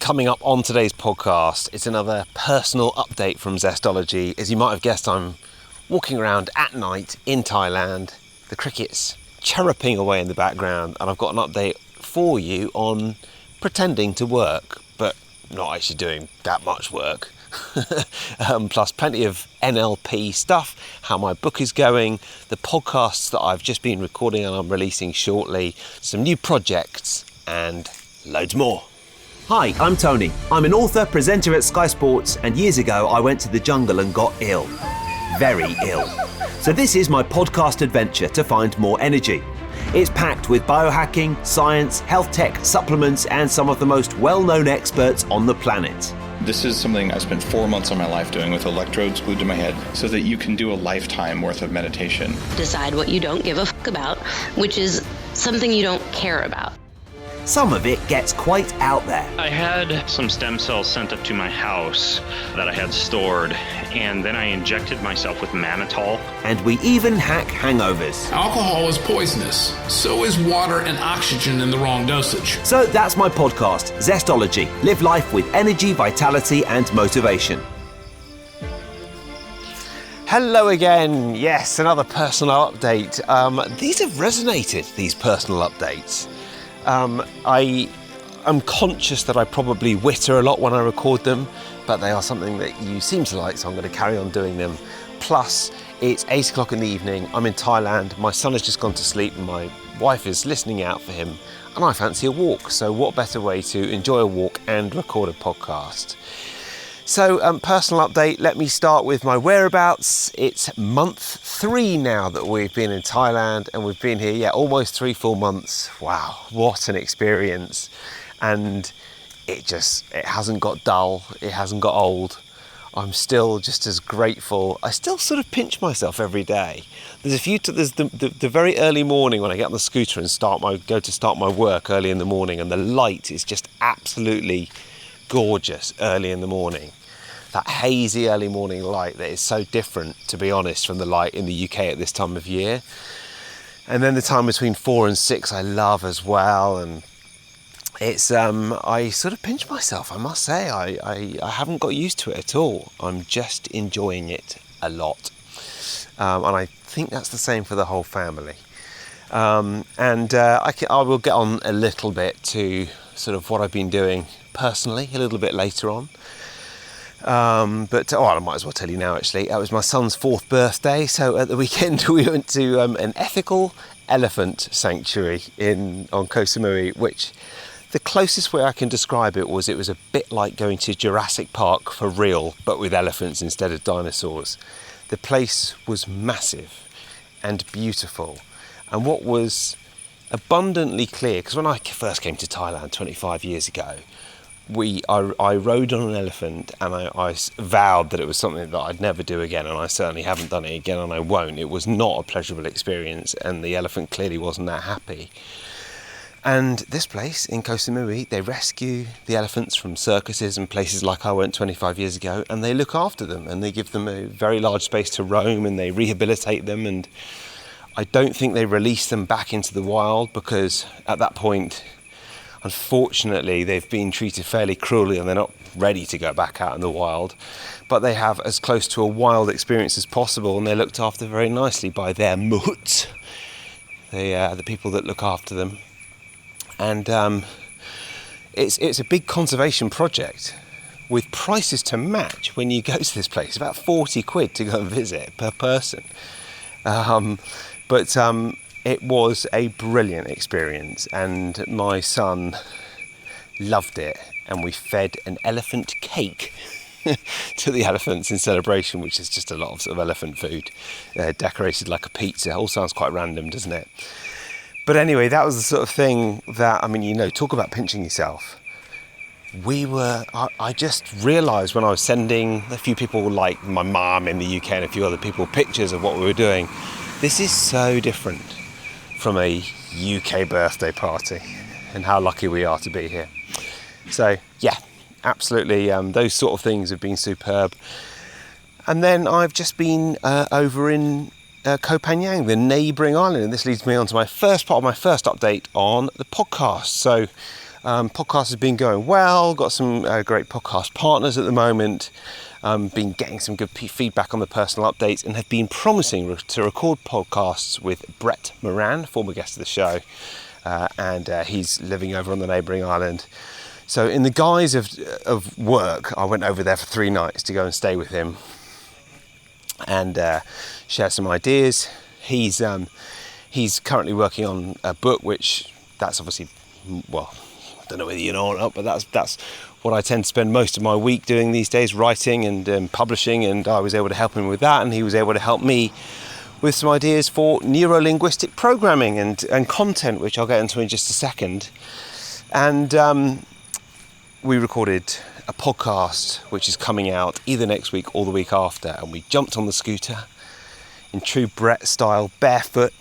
Coming up on today's podcast, it's another personal update from Zestology. As you might have guessed, I'm walking around at night in Thailand. The crickets chirruping away in the background, and I've got an update for you on pretending to work, but not actually doing that much work. Plus plenty of NLP stuff, how my book is going, the podcasts that I've just been recording and I'm releasing shortly, some new projects, and loads more. Hi, I'm Tony. I'm an author, presenter at Sky Sports, and years ago I went to the jungle and got ill. Very ill. So this is my podcast adventure to find more energy. It's packed with biohacking, science, health tech, supplements, and some of the most well-known experts on the planet. This is something I spent 4 months of my life doing with electrodes glued to my head so that you can do a lifetime worth of meditation. Decide what you don't give a fuck about, which is something you don't care about. Some of it gets quite out there. I had some stem cells sent up to my house that I had stored, and then I injected myself with mannitol. And we even hack hangovers. Alcohol is poisonous. So is water and oxygen in the wrong dosage. So that's my podcast, Zestology. Live life with energy, vitality, and motivation. Hello again. Yes, another personal update. These have resonated, these personal updates. I'm conscious that I probably witter a lot when I record them, but they are something that you seem to like, so I'm going to carry on doing them. Plus, it's 8 o'clock in the evening, I'm in Thailand, my son has just gone to sleep and my wife is listening out for him, and I fancy a walk, so what better way to enjoy a walk and record a podcast? So, personal update, let me start with my whereabouts. It's month 3 now that we've been in Thailand, and we've been here, almost 3 full months. Wow, what an experience. And it hasn't got dull, it hasn't got old. I'm still just as grateful. I still sort of pinch myself every day. There's the very early morning when I get on the scooter and go to start my work early in the morning, and the light is just absolutely gorgeous early in the morning. That hazy early morning light that is so different, to be honest, from the light in the UK at this time of year. And then the time between 4 and 6 I love as well, and it's I sort of pinch myself, I must say. I haven't got used to it at all. I'm just enjoying it a lot, and I think that's the same for the whole family. I will get on a little bit to sort of what I've been doing personally a little bit later on. I might as well tell you now actually. It was my son's 4th birthday, so at the weekend we went to an ethical elephant sanctuary on Koh Samui, which the closest way I can describe it was a bit like going to Jurassic Park for real, but with elephants instead of dinosaurs. The place was massive and beautiful, and what was abundantly clear, because when I first came to Thailand 25 years ago, I rode on an elephant, and I vowed that it was something that I'd never do again, and I certainly haven't done it again, and I won't. It was not a pleasurable experience, and the elephant clearly wasn't that happy. And this place in Koh Samui, they rescue the elephants from circuses and places like I went 25 years ago, and they look after them, and they give them a very large space to roam, and they rehabilitate them, and I don't think they release them back into the wild, because at that point, unfortunately, they've been treated fairly cruelly and they're not ready to go back out in the wild. But they have as close to a wild experience as possible, and they're looked after very nicely by their muhuts, the people that look after them. And it's a big conservation project with prices to match when you go to this place. About 40 quid to go and visit per person. It was a brilliant experience, and my son loved it, and we fed an elephant cake to the elephants in celebration, which is just a lot of sort of elephant food decorated like a pizza. It all sounds quite random, doesn't it? But anyway, that was the sort of thing that, talk about pinching yourself. I just realised when I was sending a few people, like my mum in the UK and a few other people, pictures of what we were doing, this is so different from a UK birthday party, and how lucky we are to be here. So yeah, absolutely, those sort of things have been superb. And then I've just been over in Koh Phangan, the neighbouring island, and this leads me on to my first part of my first update on the podcast. So Podcast has been going well, got some great podcast partners at the moment, been getting some good feedback on the personal updates, and have been promising to record podcasts with Brett Moran, former guest of the show, and he's living over on the neighbouring island. So in the guise of work, I went over there for 3 nights to go and stay with him and share some ideas. He's currently working on a book, which that's obviously, well, I don't know whether you know or not, but that's what I tend to spend most of my week doing these days, writing and publishing, and I was able to help him with that, and he was able to help me with some ideas for neuro-linguistic programming and content, which I'll get into in just a second. And we recorded a podcast which is coming out either next week or the week after, and we jumped on the scooter in true Brett style, barefoot,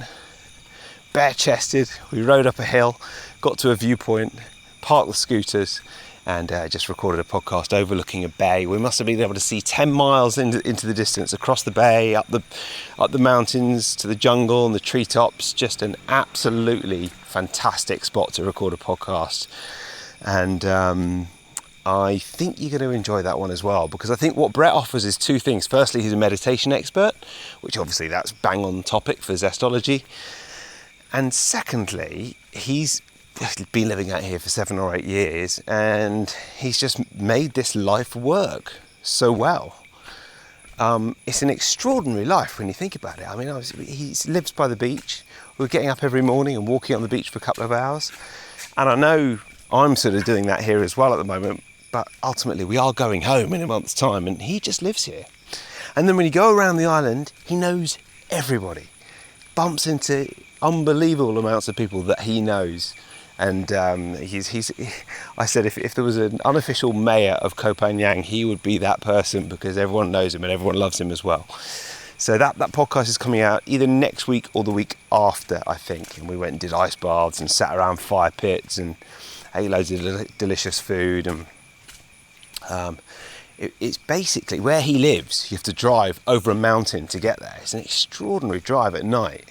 bare-chested. We rode up a hill, got to a viewpoint, parked the scooters, and just recorded a podcast overlooking a bay. We must have been able to see 10 miles into the distance, across the bay, up the mountains to the jungle and the treetops. Just an absolutely fantastic spot to record a podcast. And I think you're going to enjoy that one as well, because I think what Brett offers is 2 things. Firstly, he's a meditation expert, which obviously that's bang on topic for zestology. And secondly, he's been living out here for 7 or 8 years, and he's just made this life work so well. It's an extraordinary life when you think about it. I mean, he lives by the beach. We're getting up every morning and walking on the beach for a couple of hours. And I know I'm sort of doing that here as well at the moment, but ultimately we are going home in a month's time, and he just lives here. And then when you go around the island, he knows everybody. Bumps into unbelievable amounts of people that he knows. And I said if there was an unofficial mayor of Koh Phangan, he would be that person, because everyone knows him and everyone loves him as well. So that podcast is coming out either next week or the week after, I think. And we went and did ice baths and sat around fire pits and ate loads of delicious food. And it's basically where he lives. You have to drive over a mountain to get there. It's an extraordinary drive at night.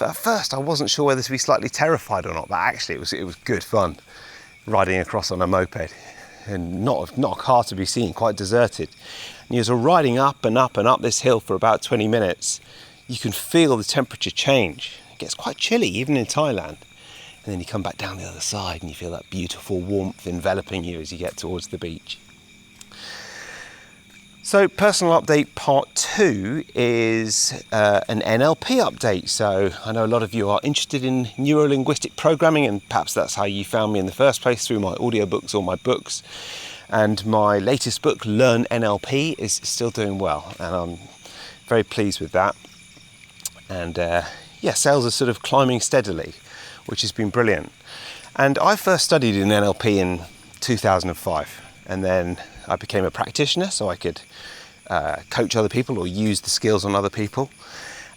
At first I wasn't sure whether to be slightly terrified or not, but actually it was good fun riding across on a moped, and not a car to be seen, quite deserted. And as you're riding up and up and up this hill for about 20 minutes, you can feel the temperature change. It gets quite chilly even in Thailand, and then you come back down the other side and you feel that beautiful warmth enveloping you as you get towards the beach. So personal update part 2 is an NLP update. So I know a lot of you are interested in neuro-linguistic programming, and perhaps that's how you found me in the first place, through my audiobooks or my books. And my latest book, Learn NLP, is still doing well, and I'm very pleased with that. And sales are sort of climbing steadily, which has been brilliant. And I first studied in NLP in 2005, and then I became a practitioner so I could coach other people or use the skills on other people.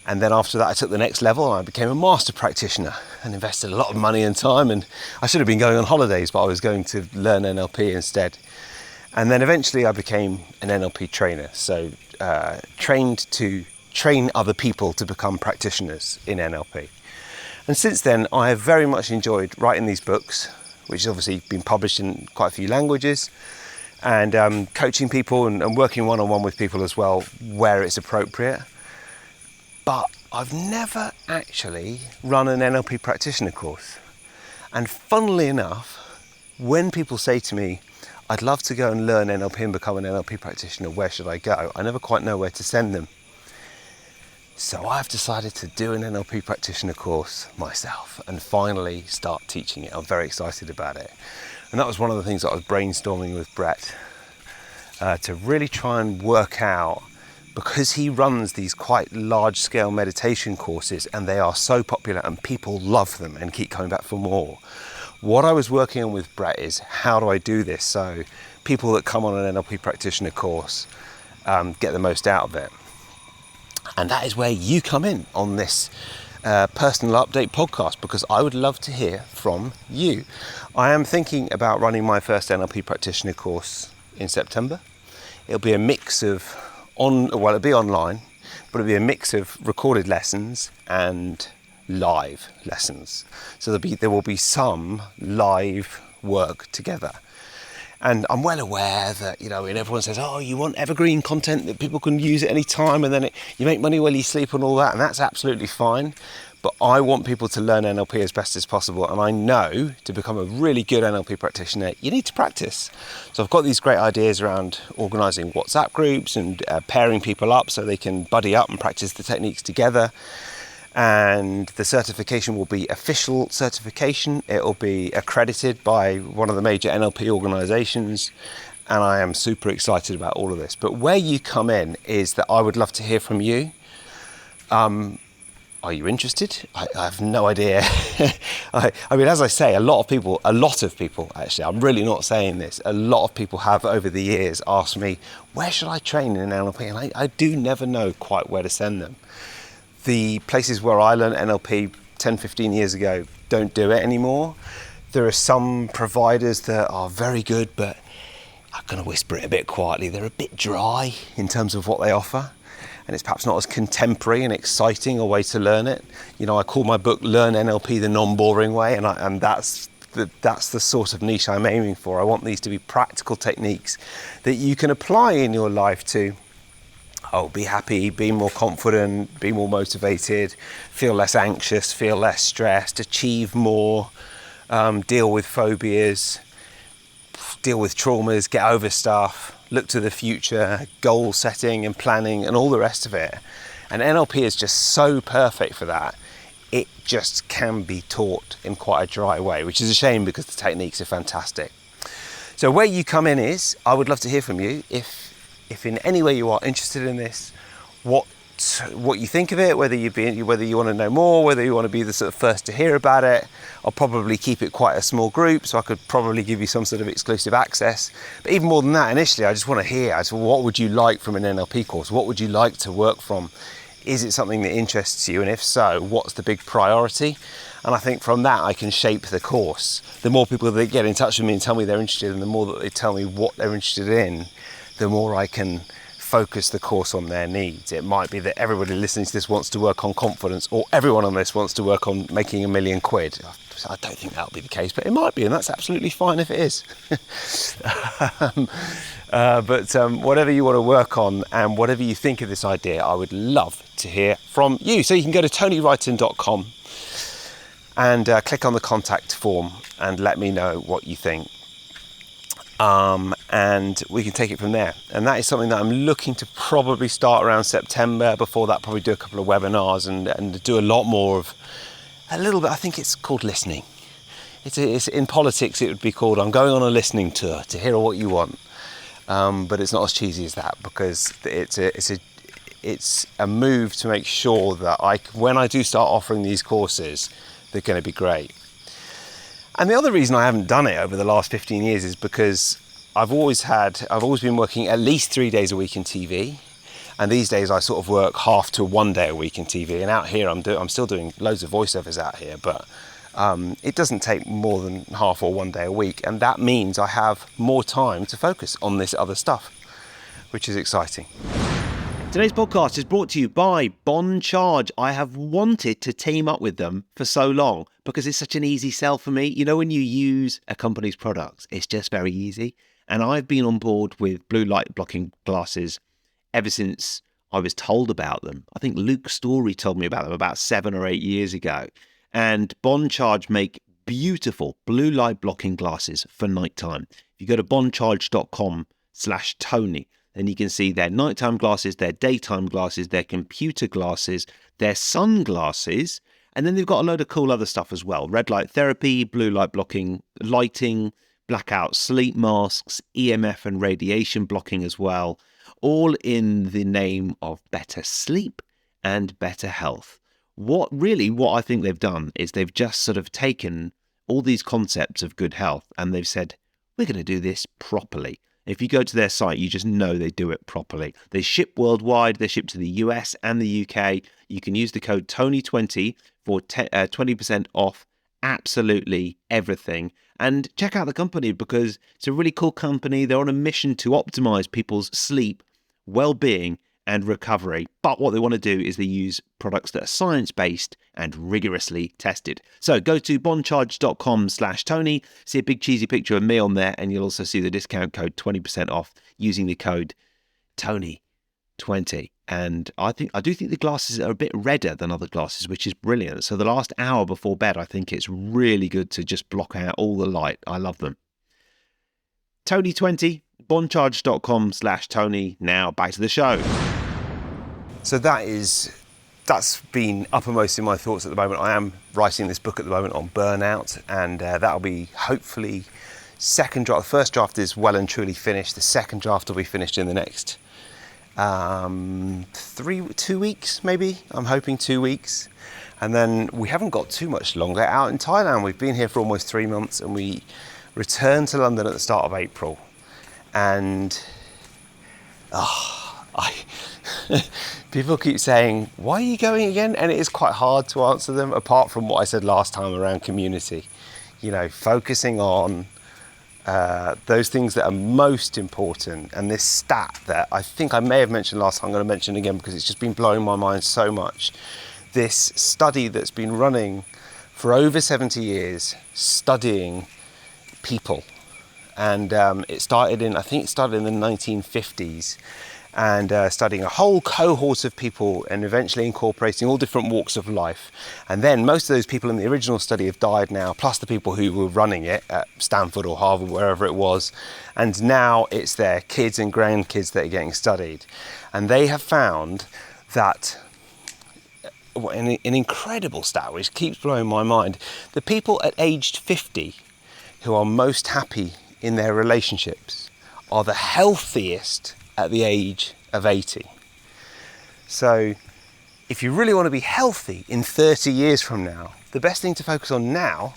And then after that I took the next level and I became a master practitioner and invested a lot of money and time, and I should have been going on holidays, but I was going to learn NLP instead. And then eventually I became an NLP trainer, so trained to train other people to become practitioners in NLP. And since then I have very much enjoyed writing these books, which has obviously been published in quite a few languages, and coaching people and working one-on-one with people as well where it's appropriate. But I've never actually run an NLP practitioner course. And funnily enough, when people say to me, I'd love to go and learn NLP and become an NLP practitioner, where should I go? I never quite know where to send them. So I've decided to do an NLP practitioner course myself and finally start teaching it. I'm very excited about it. And that was one of the things that I was brainstorming with Brett to really try and work out, because he runs these quite large-scale meditation courses and they are so popular and people love them and keep coming back for more. What I was working on with Brett is, how do I do this so people that come on an NLP practitioner course get the most out of it? And that is where you come in on this personal update podcast, because I would love to hear from you. I am thinking about running my first NLP practitioner course in September. It'll be a mix of it'll be online, but it'll be a mix of recorded lessons and live lessons. So there will be some live work together. And I'm well aware that, and everyone says, oh, you want evergreen content that people can use at any time, and then you make money while you sleep and all that, and that's absolutely fine. But I want people to learn NLP as best as possible, and I know to become a really good NLP practitioner, you need to practice. So I've got these great ideas around organising WhatsApp groups and pairing people up so they can buddy up and practice the techniques together. And the certification will be official certification. It will be accredited by one of the major NLP organisations, and I am super excited about all of this. But where you come in is that I would love to hear from you. Are you interested? I have no idea. I mean, as I say, a lot of people, actually, I'm really not saying this, a lot of people have over the years asked me, where should I train in NLP? And I do never know quite where to send them. The places where I learned NLP 10, 15 years ago don't do it anymore. There are some providers that are very good, but I'm going to whisper it a bit quietly. They're a bit dry in terms of what they offer. And it's perhaps not as contemporary and exciting a way to learn it. I call my book Learn NLP the Non-Boring Way, and that's the sort of niche I'm aiming for. I want these to be practical techniques that you can apply in your life to be happy, be more confident, be more motivated, feel less anxious, feel less stressed, achieve more, deal with phobias, deal with traumas, get over stuff, look to the future, goal setting and planning and all the rest of it. And NLP is just so perfect for that. It just can be taught in quite a dry way, which is a shame because the techniques are fantastic. So where you come in is, I would love to hear from you. If in any way you are interested in this, what you think of it, whether you want to know more, whether you want to be the sort of first to hear about it. I'll probably keep it quite a small group, so I could probably give you some sort of exclusive access. But even more than that, initially, I just want to hear, what would you like from an NLP course? What would you like to work from? Is it something that interests you? And if so, what's the big priority? And I think from that, I can shape the course. The more people that get in touch with me and tell me they're interested, and the more that they tell me what they're interested in, the more I can focus the course on their needs. It might be that everybody listening to this wants to work on confidence, or everyone on this wants to work on making £1 million. I don't think that'll be the case, but it might be, and that's absolutely fine if it is. But whatever you want to work on and whatever you think of this idea, I would love to hear from you. So you can go to tonywrighton.com and click on the contact form and let me know what you think. And we can take it from there. And that is something that I'm looking to probably start around September. Before that, probably do a couple of webinars and do a lot more of a little bit. I think it's called listening. It's in politics, it would be called I'm going on a listening tour to hear what you want. But it's not as cheesy as that, because it's a move to make sure that when I do start offering these courses, they're going to be great. And the other reason I haven't done it over the last 15 years is because I've always been working at least 3 days a week in TV. And these days I sort of work half to 1 day a week in TV. And out here I'm still doing loads of voiceovers out here, but it doesn't take more than half or 1 day a week. And that means I have more time to focus on this other stuff, which is exciting. Today's podcast is brought to you by Bond Charge. I have wanted to team up with them for so long because it's such an easy sell for me. When you use a company's products, it's just very easy. And I've been on board with blue light blocking glasses ever since I was told about them. I think Luke Story told me about them about 7 or 8 years ago. And Bond Charge make beautiful blue light blocking glasses for nighttime. If you go to bondcharge.com/Tony, then you can see their nighttime glasses, their daytime glasses, their computer glasses, their sunglasses, and then they've got a load of cool other stuff as well. Red light therapy, blue light blocking, lighting, blackout sleep masks, EMF and radiation blocking as well, all in the name of better sleep and better health. What I think they've done is they've just sort of taken all these concepts of good health and they've said, we're going to do this properly. If you go to their site, you just know they do it properly. They ship worldwide. They ship to the US and the UK. You can use the code TONY20 for 20% off absolutely everything. And check out the company because it's a really cool company. They're on a mission to optimize people's sleep, well-being, and recovery. But what they want to do is they use products that are science-based and rigorously tested. So go to bondcharge.com/Tony, see a big cheesy picture of me on there, and you'll also see the discount code 20% off using the code Tony20. And I do think the glasses are a bit redder than other glasses, which is brilliant. So the last hour before bed, I think it's really good to just block out all the light. I love them. Tony20, bondcharge.com/Tony. Now back to the show. So that's been uppermost in my thoughts at the moment. I am writing this book at the moment on burnout, and that'll be hopefully second draft. The first draft is well and truly finished. The second draft will be finished in the next 2 weeks, maybe. I'm hoping 2 weeks. And then we haven't got too much longer out in Thailand. We've been here for almost 3 months, and we return to London at the start of April. And people keep saying, why are you going again? And it is quite hard to answer them, apart from what I said last time around community. You know, focusing on those things that are most important. And this stat that I think I may have mentioned last time, I'm going to mention again because it's just been blowing my mind so much. This study that's been running for over 70 years, studying people. And it started in the 1950s, and studying a whole cohort of people and eventually incorporating all different walks of life. And then most of those people in the original study have died now, plus the people who were running it at Stanford or Harvard, wherever it was. And now it's their kids and grandkids that are getting studied. And they have found that, an incredible stat, which keeps blowing my mind, the people at aged 50 who are most happy in their relationships are the healthiest at the age of 80. So if you really want to be healthy in 30 years from now, the best thing to focus on now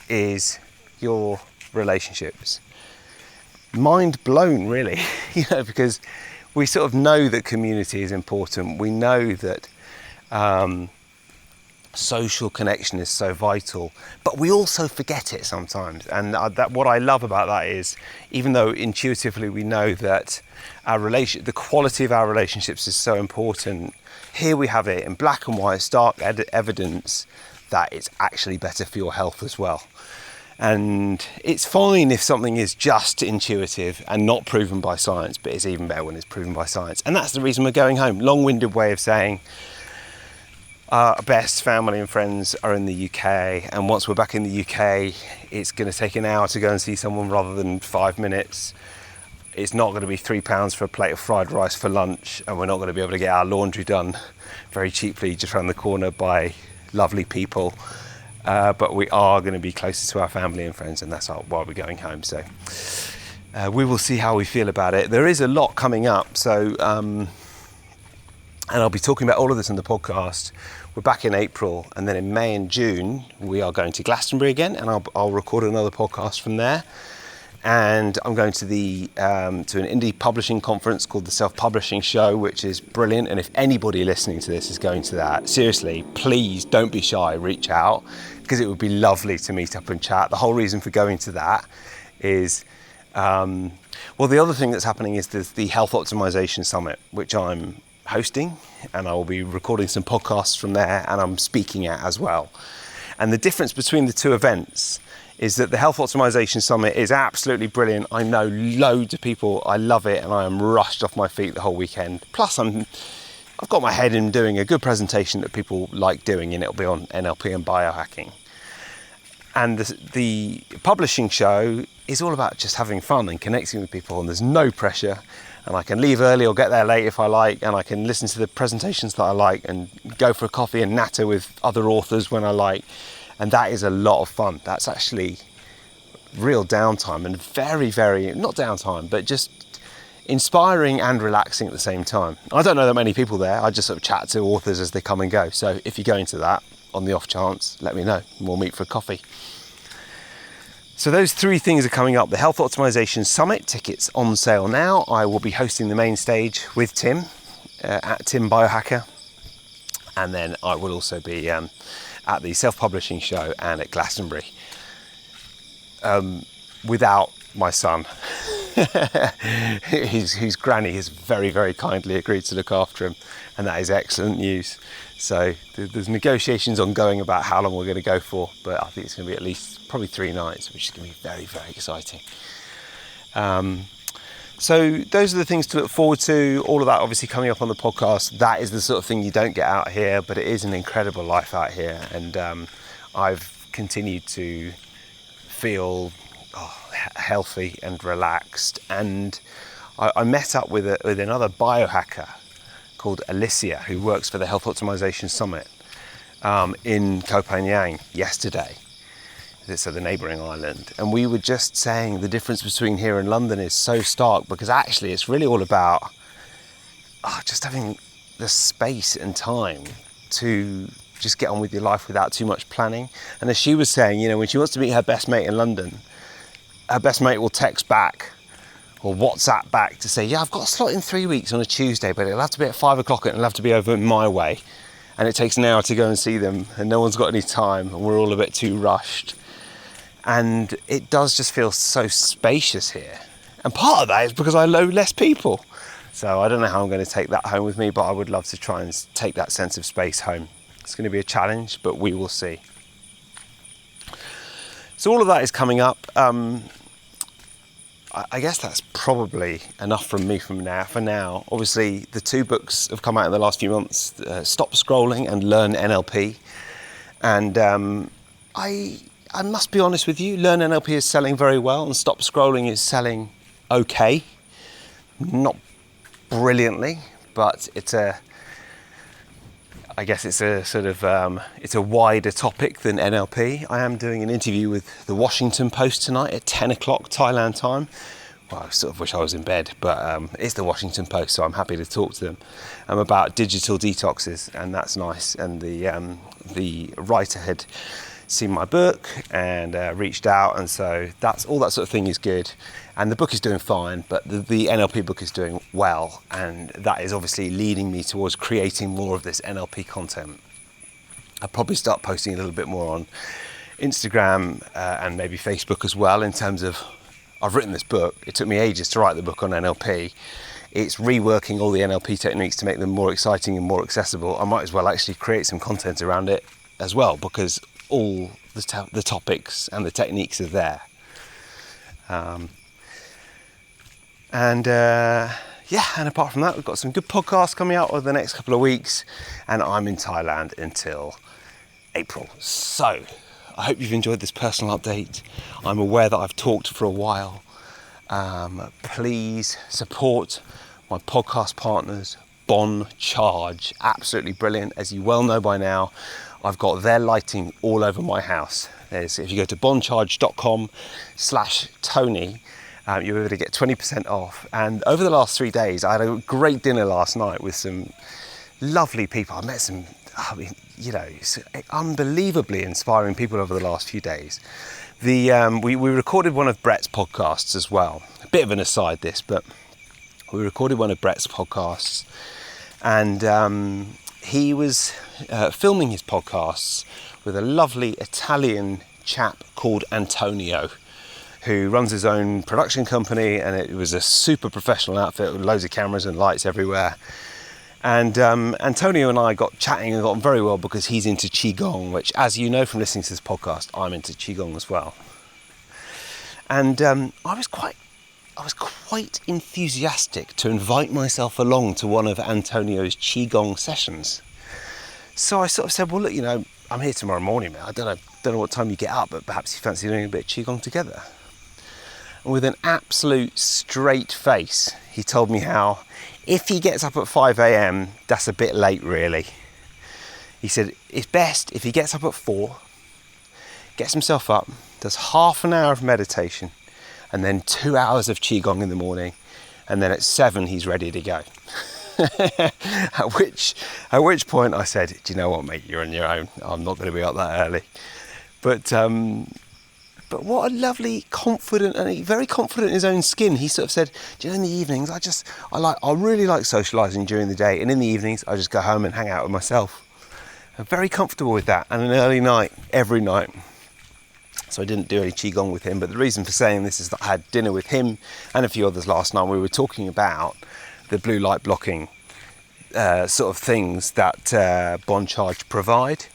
is your relationships. Mind blown, really, because we sort of know that community is important. We know that social connection is so vital, but we also forget it sometimes. And what I love about that is, even though intuitively we know that the quality of our relationships is so important, here we have it in black and white, stark evidence that it's actually better for your health as well. And it's fine if something is just intuitive and not proven by science, but it's even better when it's proven by science. And that's the reason we're going home. Long-winded way of saying our best family and friends are in the UK, and once we're back in the UK, it's going to take an hour to go and see someone rather than 5 minutes. It's not going to be £3 for a plate of fried rice for lunch, and we're not going to be able to get our laundry done very cheaply just around the corner by lovely people. But we are going to be closer to our family and friends, and that's why we're going home. So we will see how we feel about it. There is a lot coming up, so and I'll be talking about all of this in the podcast. We're back in April, and then in May and June we are going to Glastonbury again, and I'll record another podcast from there. And I'm going to to an indie publishing conference called the Self-Publishing Show, which is brilliant. And if anybody listening to this is going to that, seriously, please don't be shy, reach out, because it would be lovely to meet up and chat. The whole reason for going to that is, the other thing that's happening is the Health Optimization Summit, which I'm hosting, and I will be recording some podcasts from there, and I'm speaking at as well. And the difference between the two events is that the Health Optimization Summit is absolutely brilliant. I know loads of people, I love it, and I am rushed off my feet the whole weekend. Plus I've got my head in doing a good presentation that people like doing, and it'll be on NLP and biohacking. And the publishing show is all about just having fun and connecting with people, and there's no pressure. And I can leave early or get there late if I like, and I can listen to the presentations that I like and go for a coffee and natter with other authors when I like. And that is a lot of fun. That's actually real downtime, and very, very, not downtime, but just inspiring and relaxing at the same time. I don't know that many people there. I just sort of chat to authors as they come and go. So if you're going to that, on the off chance, let me know and we'll meet for a coffee. So those three things are coming up. The Health Optimization Summit, tickets on sale now. I will be hosting the main stage with Tim, at Tim Biohacker. And then I will also be at the Self-Publishing Show and at Glastonbury. Without my son. whose granny has very, very kindly agreed to look after him, and that is excellent news. So there's negotiations ongoing about how long we're going to go for, but I think it's going to be at least probably 3 nights, which is going to be very, very exciting. So those are the things to look forward to. All of that obviously coming up on the podcast. That is the sort of thing you don't get out here, but it is an incredible life out here, and I've continued to feel healthy and relaxed. And I met up with another biohacker called Alicia, who works for the Health Optimization Summit in Koh Phangan yesterday. So the neighbouring island, and we were just saying the difference between here and London is so stark, because actually it's really all about just having the space and time to just get on with your life without too much planning. And as she was saying, you know, when she wants to meet her best mate in London, her best mate will text back or WhatsApp back to say, yeah, I've got a slot in 3 weeks on a Tuesday, but it'll have to be at 5 o'clock and it'll have to be over my way. And it takes an hour to go and see them, and no one's got any time, and we're all a bit too rushed. And it does just feel so spacious here. And part of that is because I know less people. So I don't know how I'm going to take that home with me, but I would love to try and take that sense of space home. It's going to be a challenge, but we will see. So all of that is coming up. I guess that's probably enough from me for now. Obviously, the 2 books have come out in the last few months, Stop Scrolling and Learn NLP. And I must be honest with you, Learn NLP is selling very well and Stop Scrolling is selling okay. Not brilliantly, but it's a sort of, it's a wider topic than NLP. I am doing an interview with the Washington Post tonight at 10 o'clock Thailand time. Well, I sort of wish I was in bed, but it's the Washington Post, so I'm happy to talk to them about digital detoxes, and that's nice. And the writer had seen my book and reached out, and so that's all that sort of thing is good. And the book is doing fine, but the NLP book is doing well, and that is obviously leading me towards creating more of this NLP content. I'll probably start posting a little bit more on Instagram and maybe Facebook as well, in terms of, I've written this book, it took me ages to write the book on NLP. It's reworking all the NLP techniques to make them more exciting and more accessible. I might as well actually create some content around it as well, because all the topics and the techniques are there. And apart from that, we've got some good podcasts coming out over the next couple of weeks, and I'm in Thailand until April. So I hope you've enjoyed this personal update. I'm aware that I've talked for a while. Please support my podcast partners, Bon Charge. Absolutely brilliant. As you well know by now, I've got their lighting all over my house. If you go to boncharge.com/Tony, you're able to get 20% off. And over the last 3 days, I had a great dinner last night with some lovely people. I met some, unbelievably inspiring people over the last few days. We recorded one of Brett's podcasts as well. A bit of an aside this, but we recorded one of Brett's podcasts, and he was filming his podcasts with a lovely Italian chap called Antonio, who runs his own production company, and it was a super professional outfit with loads of cameras and lights everywhere. And Antonio and I got chatting and got on very well, because he's into Qigong, which, as you know from listening to this podcast, I'm into Qigong as well. And I was quite enthusiastic to invite myself along to one of Antonio's Qigong sessions. So I sort of said, well, look, I'm here tomorrow morning, man. I don't know what time you get up, but perhaps you fancy doing a bit of Qigong together. And with an absolute straight face, he told me how, if he gets up at 5 a.m, that's a bit late, really. He said, it's best if he gets up at 4, gets himself up, does half an hour of meditation, and then 2 hours of Qigong in the morning, and then at 7 he's ready to go. At which point I said, do you know what, mate, you're on your own. I'm not going to be up that early. But what a lovely, confident, and very confident in his own skin. He sort of said, do you know, in the evenings, I really like socialising during the day, and in the evenings I just go home and hang out with myself. I'm very comfortable with that, and an early night, every night. So I didn't do any Qigong with him. But the reason for saying this is that I had dinner with him and a few others last night. We were talking about the blue light blocking sort of things that Bond Charge provide.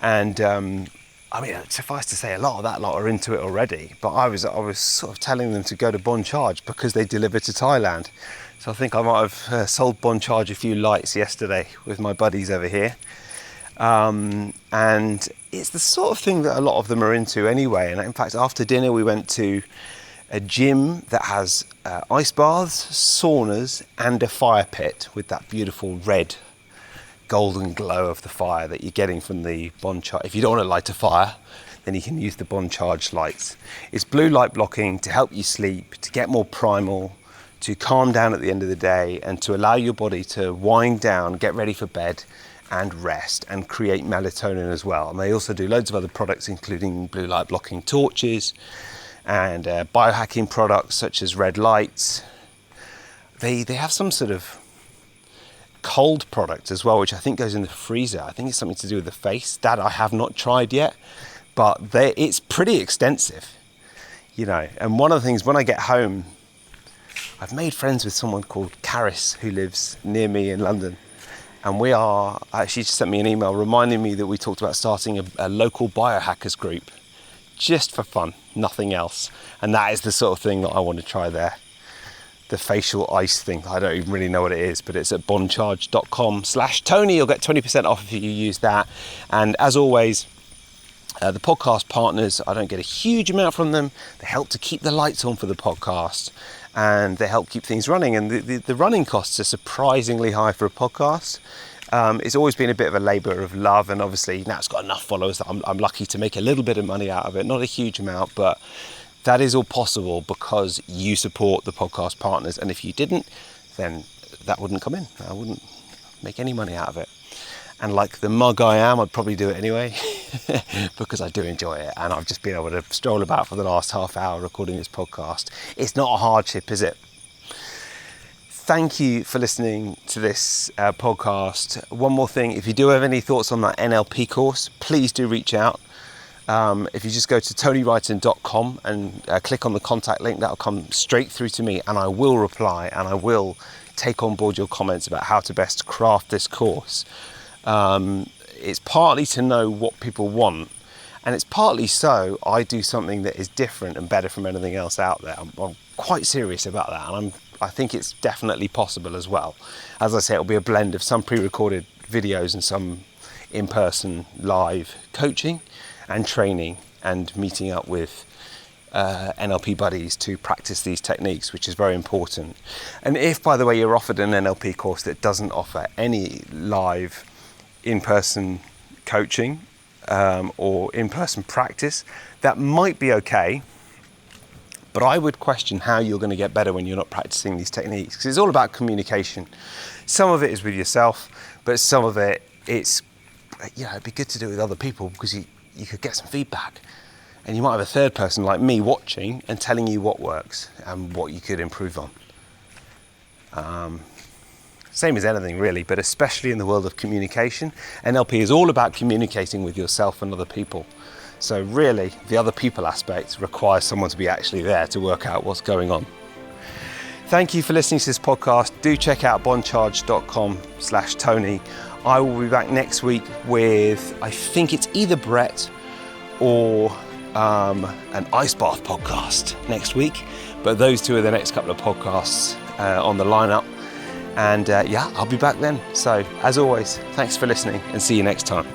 And I mean, suffice to say, a lot of that lot are into it already. But I was sort of telling them to go to Bond Charge because they deliver to Thailand. So I think I might have sold Bond Charge a few lights yesterday with my buddies over here. And it's the sort of thing that a lot of them are into anyway. And in fact, after dinner, we went to a gym that has ice baths, saunas, and a fire pit with that beautiful red golden glow of the fire that you're getting from the Bond Charge. If you don't want to light a fire, then you can use the Bond Charge lights. It's blue light blocking to help you sleep, to get more primal, to calm down at the end of the day, and to allow your body to wind down, get ready for bed, and rest, and create melatonin as well. And they also do loads of other products, including blue light blocking torches and biohacking products such as red lights. They have some sort of cold product as well, which I think goes in the freezer. I think it's something to do with the face. That I have not tried yet, but it's pretty extensive, you know. And one of the things, when I get home, I've made friends with someone called Caris who lives near me in London. And she just sent me an email reminding me that we talked about starting a local biohackers group just for fun, nothing else. And that is the sort of thing that I want to try there. The facial ice thing. I don't even really know what it is, but it's at bondcharge.com/Tony. You'll get 20% off if you use that. And as always, the podcast partners, I don't get a huge amount from them. They help to keep the lights on for the podcast, and they help keep things running. And the running costs are surprisingly high for a podcast. It's always been a bit of a labour of love, and obviously now it's got enough followers that I'm lucky to make a little bit of money out of it. Not a huge amount, but that is all possible because you support the podcast partners. And if you didn't, then that wouldn't come in. I wouldn't make any money out of it. And like the mug I am, I'd probably do it anyway because I do enjoy it. And I've just been able to stroll about for the last half hour recording this podcast. It's not a hardship, is it? Thank you for listening to this podcast. One more thing, if you do have any thoughts on that NLP course, please do reach out. If you just go to tonywrighton.com and click on the contact link, that'll come straight through to me, and I will reply, and I will take on board your comments about how to best craft this course. It's partly to know what people want, and it's partly so I do something that is different and better from anything else out there. I'm quite serious about that, and I think it's definitely possible as well. As I say, it'll be a blend of some pre-recorded videos and some in-person live coaching and training and meeting up with NLP buddies to practice these techniques, which is very important. And if, by the way, you're offered an NLP course that doesn't offer any live in-person coaching or in-person practice, that might be okay, but I would question how you're going to get better when you're not practicing these techniques, because it's all about communication. Some of it is with yourself, but some of it's, you know, it'd be good to do it with other people, because you could get some feedback, and you might have a third person like me watching and telling you what works and what you could improve on. Same as anything really, but especially in the world of communication, NLP is all about communicating with yourself and other people. So really, the other people aspect requires someone to be actually there to work out what's going on. Thank you for listening to this podcast. Do check out bondcharge.com/Tony. I will be back next week with, I think it's either Brett or an ice bath podcast next week. But those two are the next couple of podcasts on the lineup. And I'll be back then. So as always, thanks for listening, and see you next time.